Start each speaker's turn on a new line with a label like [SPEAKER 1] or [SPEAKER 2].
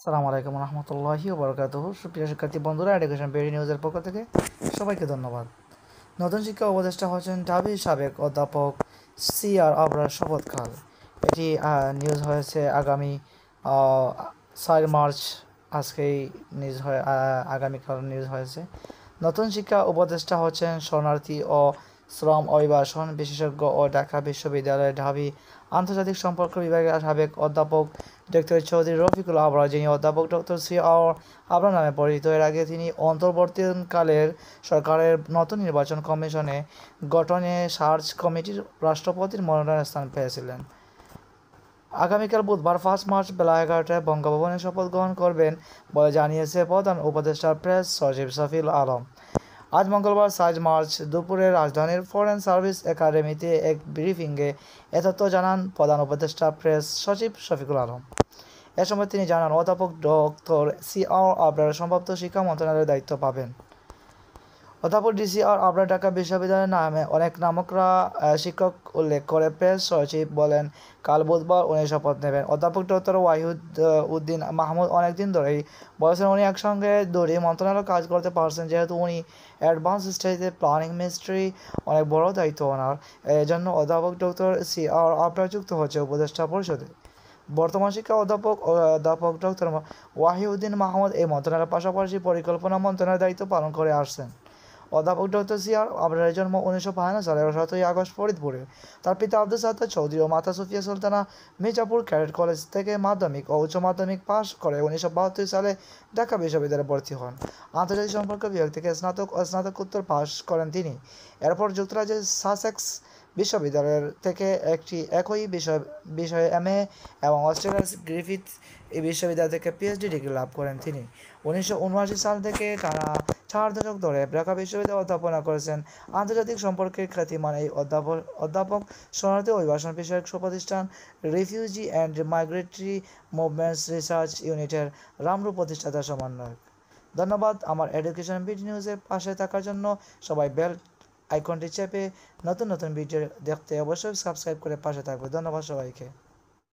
[SPEAKER 1] সালামু আলাইকুম রহমতুল্লাহি ওবরাকাতুহু। সুপ্রিয় শিক্ষার্থী বন্ধুরা, এডুকেশন বিডি নিউজের পক্ষ থেকে সবাইকে ধন্যবাদ। নতুন শিক্ষা উপদেষ্টা হচ্ছেন ঢাবির সাবেক অধ্যাপক আর আবরার শপথকাল। এটি নিউজ হয়েছে আগামী 4 মার্চ। আজকেই নিউজ হয়ে আগামীকাল নিউজ হয়েছে। নতুন শিক্ষা উপদেষ্টা হচ্ছেন শরণার্থী ও শ্রম অভিবাসন বিশেষজ্ঞ ও ঢাকা বিশ্ববিদ্যালয়ের ঢাবি আন্তর্জাতিক সম্পর্ক বিভাগের সাবেক অধ্যাপক ডক্টর চৌধুরী রফিকুল আবরার, যিনি অধ্যাপক ডক্টর আবরার নামে পরিচিত। এর আগে তিনি অন্তর্বর্তীকালের সরকারের নতুন নির্বাচন কমিশনে গঠনে সার্চ কমিটির রাষ্ট্রপতির মনোনয়ন স্থান পেয়েছিলেন। আগামীকাল বুধবার 5 মার্চ বেলা 11টায় বঙ্গভবনে শপথ গ্রহণ করবেন বলে জানিয়েছে প্রধান উপদেষ্টা প্রেস সচিব শফিউল আলম। আজ মঙ্গলবার 4 মার্চ দুপুরে রাজধানীর ফরেন সার্ভিস একাডেমিতে এক ব্রিফিংয়ে এ তথ্য জানান প্রধান উপদেষ্টা প্রেস সচিব শফিকুল আলম। এ সময় তিনি জানান, অধ্যাপক ডক্টর আবরার সম্ভাব্য শিক্ষা মন্ত্রণালয়ের দায়িত্ব পাবেন। অধ্যাপক আবরার ঢাকা বিশ্ববিদ্যালয়ের নামে অনেক নামকরা শিক্ষক উল্লেখ করে প্রেস সচিব বলেন, কাল বুধবার উনি শপথ নেবেন। অধ্যাপক ডক্টর উদ্দিন মাহমুদ অনেকদিন ধরেই বলেছেন উনি একসঙ্গে দুটি মন্ত্রণালয় কাজ করতে পারছেন, যেহেতু উনি অ্যাডভান্স স্টেজে প্ল্যানিং মিনিস্ট্রি অনেক বড় দায়িত্ব ওনার। এজন্য অধ্যাপক ডক্টর আবরার যুক্ত হচ্ছে উপদেষ্টা পরিষদে। বর্তমান শিক্ষা অধ্যাপক ডক্টর ওয়াহিউদ্দিন মাহমুদ এই মন্ত্রণালয়ের পাশাপাশি পরিকল্পনা মন্ত্রণালয়ের দায়িত্ব পালন করে আসছেন। অধ্যাপক ডক্টর আবরারের জন্ম 1952 সালের 7ই আগস্ট ফরিদপুরে। তার পিতা আব্দুল সাত্তার চৌধুরী ও মাতা সুফিয়া সুলতানা মির্জাপুর ক্যাডেট কলেজ থেকে মাধ্যমিক ও উচ্চ মাধ্যমিক পাশ করে 1972 সালে ঢাকা বিশ্ববিদ্যালয়ে ভর্তি হন। আন্তর্জাতিক সম্পর্ক বিভাগ থেকে স্নাতক ও স্নাতকোত্তর পাশ করেন তিনি। এরপর যুক্তরাজ্যের সাসেক্স বিশ্ববিদ্যালয়ের থেকে একই বিষয়ে এমএ এবং অস্ট্রেলিয়ার গ্রিফিথ বিশ্ববিদ্যালয় থেকে পিএইচডি ডিগ্রি লাভ করেন তিনি। 1979 সাল থেকে টানা 4 দশক ধরে ঢাকা বিশ্ববিদ্যালয়ে অধ্যাপনা করেছেন। আন্তর্জাতিক সম্পর্কের খ্যাতিমান এই অধ্যাপক শরণার্থী অভিবাসন বিষয়ক প্রতিষ্ঠান refugee and migratory movements research ইউনিটের রামরূপ প্রতিষ্ঠাতা সমন্বয়ক। ধন্যবাদ আমার এডুকেশন বিডি নিউজের পাশে থাকার জন্য। সবাই বেল আইকনটি চেপে নতুন নতুন ভিডিও দেখতে অবশ্যই সাবস্ক্রাইব করে পাশে থাকবে। ধন্যবাদ সবাইকে।